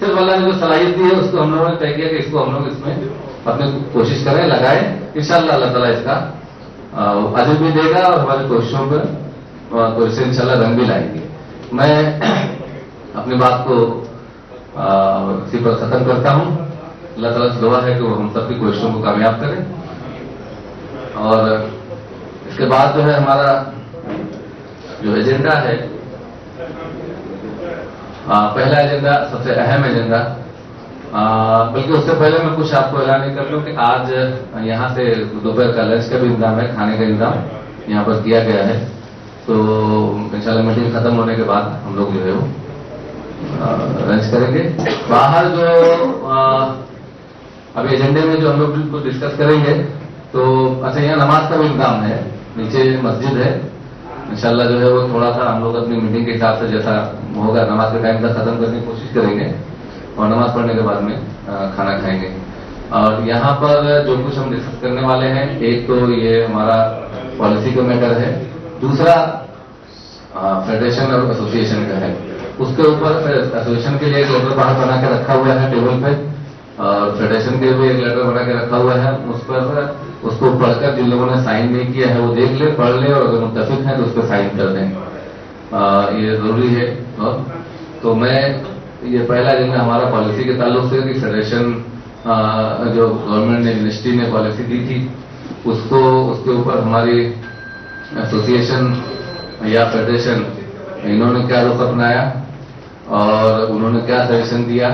صرف اللہ نے جو صلاحیت دی ہے اس کو ہم لوگوں نے طے کیا کہ اس کو ہم لوگ اس میں اپنے کوشش کریں, لگائیں. انشاءاللہ اللہ تعالیٰ اس کا اجر بھی دے گا اور ہماری کوششوں پر تو اسے انشاءاللہ رنگ بھی لائیں گے. میں اپنی بات کو اسی پر ختم کرتا ہوں. اللہ تعالیٰ سے دعا ہے کہ وہ ہم سب کی کوششوں کو کامیاب کریں. اور اس کے بعد جو ہے ہمارا جو ایجنڈا ہے, پہلا ایجنڈا سب سے اہم ایجنڈا, بلکہ اس سے پہلے میں کچھ آپ کو اعلان نہیں کر لوں کہ آج یہاں سے دوپہر کا لنچ کا بھی انتظام ہے, کھانے کا انتظام یہاں پر کیا گیا ہے. تو انشاءاللہ میٹنگ ختم ہونے کے بعد ہم لوگ جو ہے وہ لنچ کریں گے. باہر جو ابھی ایجنڈے میں جو ہم لوگ ڈسکس کریں گے, تو اچھا یہاں نماز کا بھی انتظام ہے, نیچے مسجد ہے. انشاءاللہ جو ہے وہ تھوڑا سا ہم لوگ اپنی میٹنگ کے حساب سے جیسا ہوگا نماز کے ٹائم تک ختم کرنے کی کوشش کریں گے, اور نماز پڑھنے کے بعد میں کھانا کھائیں گے. اور یہاں پر جو کچھ ہم ڈسکس کرنے والے ہیں, ایک تو یہ ہمارا پالیسی کا میٹر ہے, دوسرا فیڈریشن اور ایسوسیشن کا ہے. اس کے اوپر ایسوسیشن کے لیے ایک لیٹر باہر بنا کے رکھا ہوا ہے ٹیبل پہ, اور فیڈریشن کے لیے ایک لیٹر بنا کے رکھا ہوا ہے. اس پر اس کو پڑھ کر جن لوگوں نے سائن نہیں کیا ہے وہ دیکھ لے, پڑھ لے, اور اگر متفق ہیں تو اس پہ سائن کر دیں. یہ ضروری ہے. تو میں یہ پہلا ایجنڈا ہمارا پالیسی کے تعلق سے کہ فیڈریشن جو گورنمنٹ نے منسٹری نے پالیسی دی تھی اس کے اوپر ہماری ایسوسیشن یا فیڈریشن انہوں نے کیا رخ اپنایا اور انہوں نے کیا سجیشن دیا,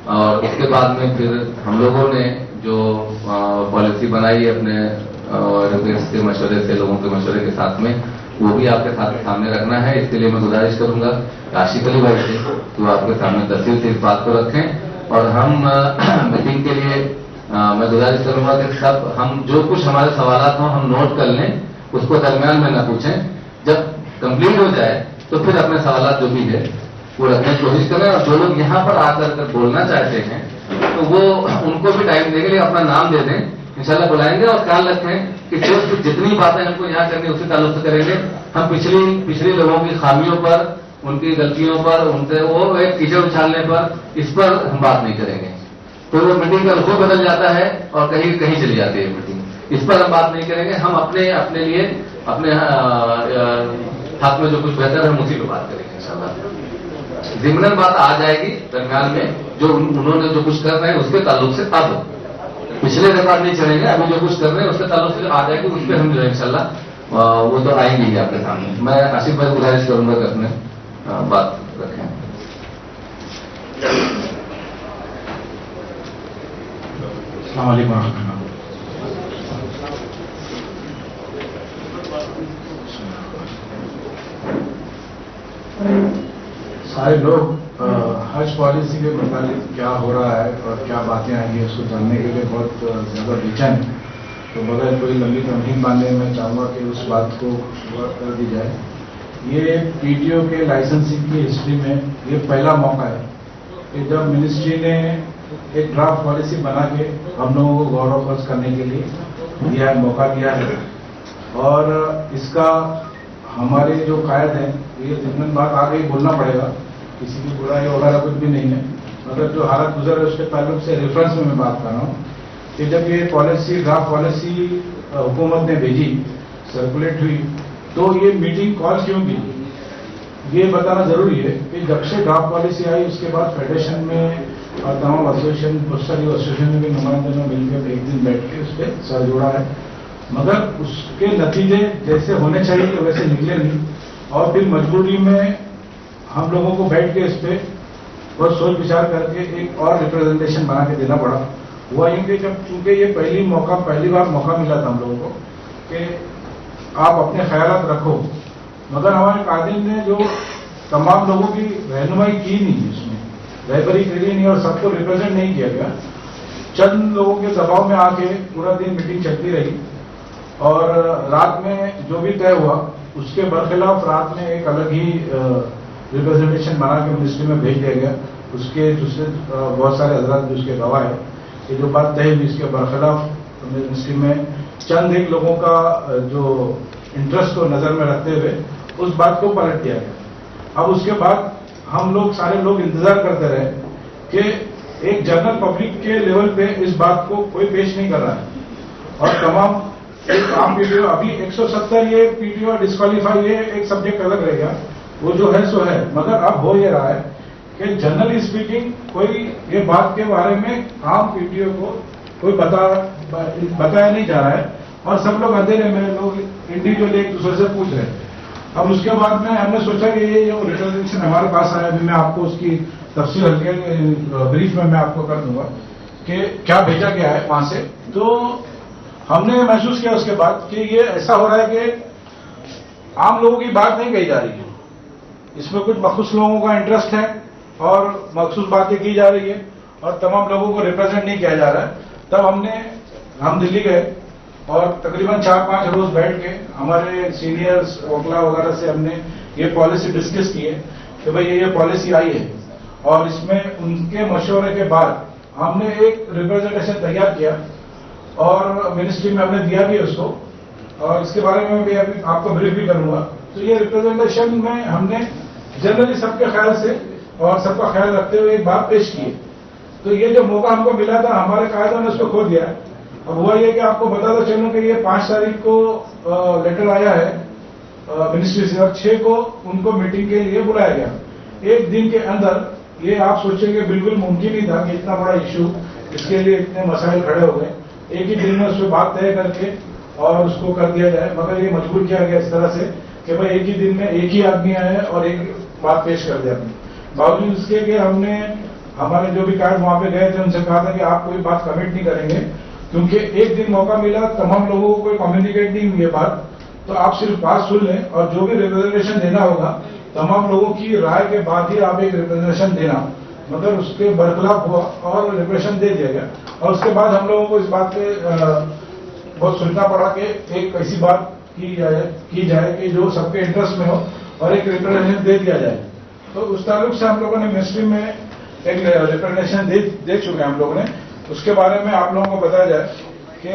اور اس کے بعد میں پھر ہم لوگوں نے جو پالیسی بنائی اپنے ایڈوکیٹس کے مشورے سے, لوگوں کے مشورے کے ساتھ میں, وہ بھی آپ کے سامنے رکھنا ہے. اس کے لیے میں گزارش کروں گا عاشق علی بھائی سے کہ وہ آپ کے سامنے تفصیل سے اس بات کو رکھیں. اور ہم میٹنگ کے لیے میں گزارش کروں گا کہ سب ہم جو کچھ ہمارے سوالات ہوں ہم نوٹ کر لیں, اس کو درمیان میں نہ پوچھیں. جب کمپلیٹ ہو جائے تو پھر اپنے سوالات جو بھی ہے وہ رکھنے کی کوشش کریں. اور جو لوگ یہاں پر آ کر بولنا چاہتے ہیں تو وہ ان کو بھی ٹائم دیں گے, اپنا نام دے دیں, انشاءاللہ بلائیں گے. اور خیال رکھیں کہ صرف جتنی باتیں ہم کو یہاں کرنی اسی تعلق سے کریں گے. ہم پچھلی لوگوں کی خامیوں پر, ان کی غلطیوں پر, ان سے وہ ایک کیچڑ اچھالنے پر, اس پر ہم بات نہیں کریں گے. تو وہ میٹنگ کا رخ بدل جاتا ہے اور کہیں چلی جاتی ہے میٹنگ. اس پر ہم بات نہیں کریں گے. ہم اپنے لیے اپنے حق میں جو کچھ بہتر ہے ہم اسی پہ بات کریں گے انشاءاللہ. ضمن بات آ جائے گی درمیان میں, جو انہوں نے جو کچھ کر رہے ہیں اس کے تعلق سے. اب پچھلے ریکارڈ نہیں چلیں گے, ابھی جو کچھ کر رہے ہیں اس کے تعلق سے جو آ جائے گی اس پہ ہم جو ہے انشاءاللہ وہ تو آئیں گے آپ کے سامنے. میں آصف بھائی گزارش کروں گا کہ اپنے بات رکھیں. السلام علیکم و رحمۃ اللہ. سارے لوگ حج پالیسی کے متعلق کیا ہو رہا ہے اور کیا باتیں آئیں گی اس کو جاننے کے لیے بہت زیادہ بیچین ہے. تو بغیر کوئی لمبی تمہید باندھے میں چاہوں گا کہ اس بات کو کر دی جائے. یہ پی ٹی او کے لائسنسنگ کی ہسٹری میں یہ پہلا موقع ہے کہ جب منسٹری نے ایک ڈرافٹ پالیسی بنا کے ہم لوگوں کو غور و خوض کرنے کے لیے دیا ہے, موقع دیا ہے. اور اس کا ہمارے جو قائد ہیں یہ ضمن بات آ گئی بولنا پڑے گا, کسی کی برائی وغیرہ کچھ بھی نہیں ہے, مگر جو حالت گزر ہے اس کے تعلق سے ریفرنس میں بات کر رہا ہوں کہ جب یہ پالیسی ڈرافٹ پالیسی حکومت نے بھیجی, سرکولیٹ ہوئی, تو یہ میٹنگ کال کیوں کی یہ بتانا ضروری ہے کہ جب سے ڈرافٹ پالیسی آئی اس کے بعد فیڈریشن میں اور تمام ایسوسیشن, بہت ساری ایسوسیشن میں بھی نمائندوں نے مل کے ایک دن بیٹھ کے اس پہ سر جوڑا ہے, مگر اس کے نتیجے جیسے ہونے چاہیے ویسے نکلے نہیں. اور پھر مجبوری میں ہم لوگوں کو بیٹھ کے اس پہ بہت سوچ وچار کر کے ایک اور ریپرزنٹیشن بنا کے دینا پڑا. ہوا یوں کہ چونکہ یہ پہلی بار موقع ملا تھا ہم لوگوں کو کہ آپ اپنے خیالات رکھو, مگر ہمارے قائدین نے جو تمام لوگوں کی رہنمائی کی نہیں, اس میں رہبری کری نہیں اور سب کو ریپرزینٹ نہیں کیا گیا. چند لوگوں کے دباؤ میں آ کے پورا دن میٹنگ چلتی رہی, اور رات میں جو بھی طے ہوا اس کے برخلاف رات میں ایک الگ ہی ریپرزنٹیشن بنا کے منسٹری میں بھیج دیا گیا. اس کے دوسرے بہت سارے حضرات بھی اس کے گواہ ہیں کہ جو بات طے ہوئی اس کے برخلاف منسٹری میں چند ایک لوگوں کا جو انٹرسٹ کو نظر میں رکھتے ہوئے اس بات کو پلٹ دیا گیا. اب اس کے بعد ہم لوگ سارے لوگ انتظار کرتے رہے کہ ایک جنرل پبلک کے لیول پہ اس بات کو کوئی پیش نہیں کر رہا ہے اور تمام ایک عام پی ٹی او ابھی 170 یہ پی ٹی او ڈسکوالیفائی یہ ایک سبجیکٹ الگ رہ گیا وہ جو ہے سو ہے مگر اب ہو یہ رہا ہے کہ جنرلی اسپیکنگ کوئی یہ بات کے بارے میں عام پی ٹی او کو کوئی بتایا نہیں جا رہا ہے اور سب لوگ اندھیرے میں لوگ انڈیویجلی ایک دوسرے سے پوچھ رہے ہیں. اب اس کے بعد میں ہم نے سوچا کہ یہ جو ریپرزنٹیشن ہمارے پاس آیا ابھی میں آپ کو اس کی تفصیل ہلکے بریف میں آپ کو کر دوں گا کہ کیا بھیجا گیا ہے وہاں سے. تو ہم نے محسوس کیا اس کے بعد کہ یہ ایسا ہو رہا ہے کہ عام لوگوں کی بات نہیں کہی جا رہی ہے, اس میں کچھ مخصوص لوگوں کا انٹرسٹ ہے اور مخصوص باتیں کی جا رہی ہے اور تمام لوگوں کو ریپرزینٹ نہیں کیا جا رہا ہے. تب ہم دلی گئے اور تقریباً 4-5 روز بیٹھ کے ہمارے سینئرز وکلا وغیرہ سے ہم نے یہ پالیسی ڈسکس کی ہے کہ بھائی یہ پالیسی آئی ہے اور اس میں ان کے مشورے کے بعد ہم نے ایک ریپرزنٹیشن تیار کیا اور منسٹری میں ہم نے دیا بھی اس کو اور اس کے بارے میں بھی ابھی آپ کو بریف بھی کروں گا. تو یہ ریپرزنٹیشن میں ہم نے جنرلی سب کے خیال سے اور سب کا خیال رکھتے ہوئے ایک بات پیش کی ہے. تو یہ جو موقع ہم کو ملا تھا ہمارے قائدوں نے اس کو کھو دیا ہے. اب ہوا یہ کہ آپ کو بتا دو چلوں کہ یہ 5 تاریخ کو لیٹر آیا ہے منسٹری سے اور 6 کو ان کو میٹنگ کے لیے بلایا گیا. ایک دن کے اندر یہ آپ سوچیں کہ بالکل ممکن نہیں تھا کہ اتنا بڑا ایشو اس کے لیے اتنے مسائل کھڑے ہو گئے. ایک ہی دن میں اس پہ بات طے کر کے اور اس کو کر دیا جائے مگر یہ مجبور کیا گیا اس طرح سے کہ بھائی ایک ہی دن میں ایک ہی آدمی آیا اور ایک بات پیش کر دیا. باوجود اس کے کہ ہم نے ہمارے جو بھی قائد وہاں پہ گئے تھے ان سے کہا تھا کہ آپ کوئی بات کمٹ نہیں کریں گے کیونکہ ایک دن موقع ملا تمام لوگوں کو کوئی کمیونیکیٹ نہیں ہوئی ہے بات, تو آپ صرف بات سن لیں اور جو بھی ریپرزنٹیشن دینا ہوگا تمام لوگوں کی رائے کے بعد ہی آپ ایک ریپرزنٹیشن دینا. مگر اس کے برخلاف ہوا اور ریپرزنٹیشن دے دیا گیا اور اس کے بعد ہم لوگوں کو اس بات پہ بہت سوچنا پڑا کہ ایک ایسی بات کی جائے کہ جو سب کے انٹرسٹ میں ہو اور ایک ریپرزنٹیشن دے دیا جائے. تو اس تعلق سے ہم لوگوں نے منسٹری میں ایک ریپرزنٹیشن دے چکے ہیں ہم لوگوں نے. اس کے بارے میں آپ لوگوں کو بتایا جائے کہ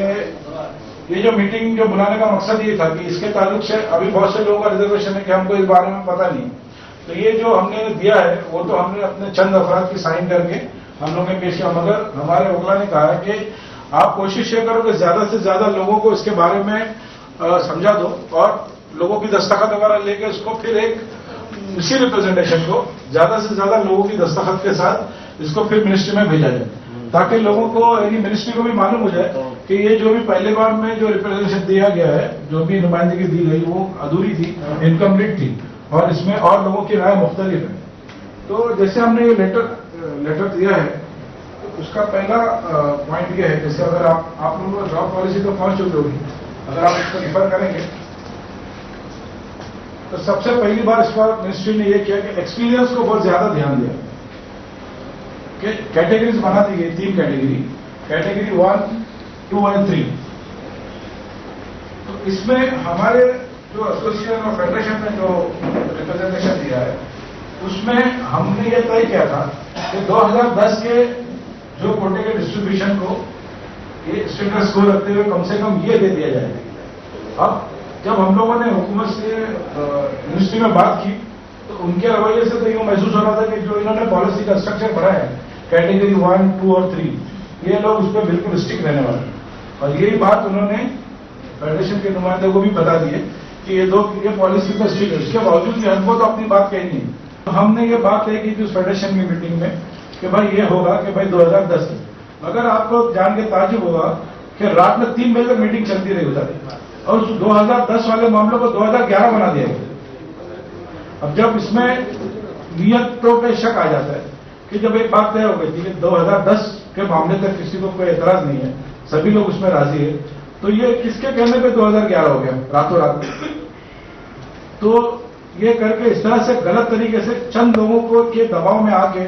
یہ جو میٹنگ جو بلانے کا مقصد یہ تھا کہ اس کے تعلق سے ابھی بہت سے لوگوں کا ریزرویشن ہے کہ ہم کو اس بارے میں پتہ نہیں. تو یہ جو ہم نے دیا ہے وہ تو ہم نے اپنے چند افراد کی سائن کر کے ہم لوگوں نے پیش کیا مگر ہمارے وکلا نے کہا کہ آپ کوشش یہ کرو کہ زیادہ سے زیادہ لوگوں کو اس کے بارے میں سمجھا دو اور لوگوں کی دستخط وغیرہ لے کے اس کو پھر ایک اسی ریپرزنٹیشن کو زیادہ سے زیادہ لوگوں کی دستخط کے ساتھ اس کو پھر منسٹری میں بھیجا جائے تاکہ لوگوں کو یعنی منسٹری کو بھی معلوم ہو جائے کہ یہ جو بھی پہلے بار میں جو ریپرزنٹیشن دیا گیا ہے جو بھی نمائندگی دی گئی وہ ادھوری تھی, انکمپلیٹ تھی اور اس میں اور لوگوں کی رائے مختلف ہے. تو جیسے ہم نے یہ لیٹر دیا ہے اس کا پہلا پوائنٹ یہ ہے جیسے اگر آپ لوگوں کو جاب پالیسی تو پہنچ چکی ہوگی, اگر آپ اس کو ریفر کریں گے تو سب سے پہلی بار اس بار منسٹری نے یہ کیا کہ ایکسپیرینس کو بہت زیادہ دھیان دیا کہ کیٹیگریز بنا دی گئی 3 کیٹیگری 1, 2 اور 3. تو اس میں ہمارے جو ایسوسیشن اور فیڈریشن نے جو ریپرزنٹیشن دیا ہے اس میں ہم نے یہ طے کیا تھا کہ 2010 کے جو کوٹے کے ڈسٹریبیوشن کو یہ اسٹیٹس کو رکھتے ہوئے کم سے کم یہ دے دیا جائے. اب جب ہم لوگوں نے حکومت سے منسٹری میں بات کی تو ان کے رویے سے تو یہ محسوس ہو رہا تھا کہ جو انہوں نے پالیسی کا اسٹرکچر بڑھایا ہے کیٹیگری 1, 2 اور 3 یہ لوگ اس پہ بالکل اسٹک رہنے والے اور یہی بات انہوں نے فیڈریشن کے نمائندوں کو بھی بتا دی ہے کہ یہ پالیسی پہ اسٹک ہے. اس کے باوجود بھی ہم کو تو اپنی بات کہنی ہے. تو ہم نے یہ بات طے کی تھی اس فیڈریشن کی میٹنگ میں کہ بھائی یہ ہوگا کہ بھائی 2010 مگر آپ کو جان کے تعجب ہوگا کہ رات میں 3 بجے تک میٹنگ چلتی رہی ادھر اور اس 2010 والے معاملوں کو 2011 بنا دیا گیا. اب جب اس میں نیتوں پہ شک آ جاتا ہے کہ جب ایک بات طے ہو گئی تھی کہ 2010 کے معاملے تک کسی کو کوئی اعتراض نہیں ہے سبھی لوگ اس میں راضی ہیں تو یہ کس کے کہنے پہ 2011 ہو گیا راتوں رات. تو یہ کر کے اس طرح سے غلط طریقے سے چند لوگوں کو کے دباؤ میں آ کے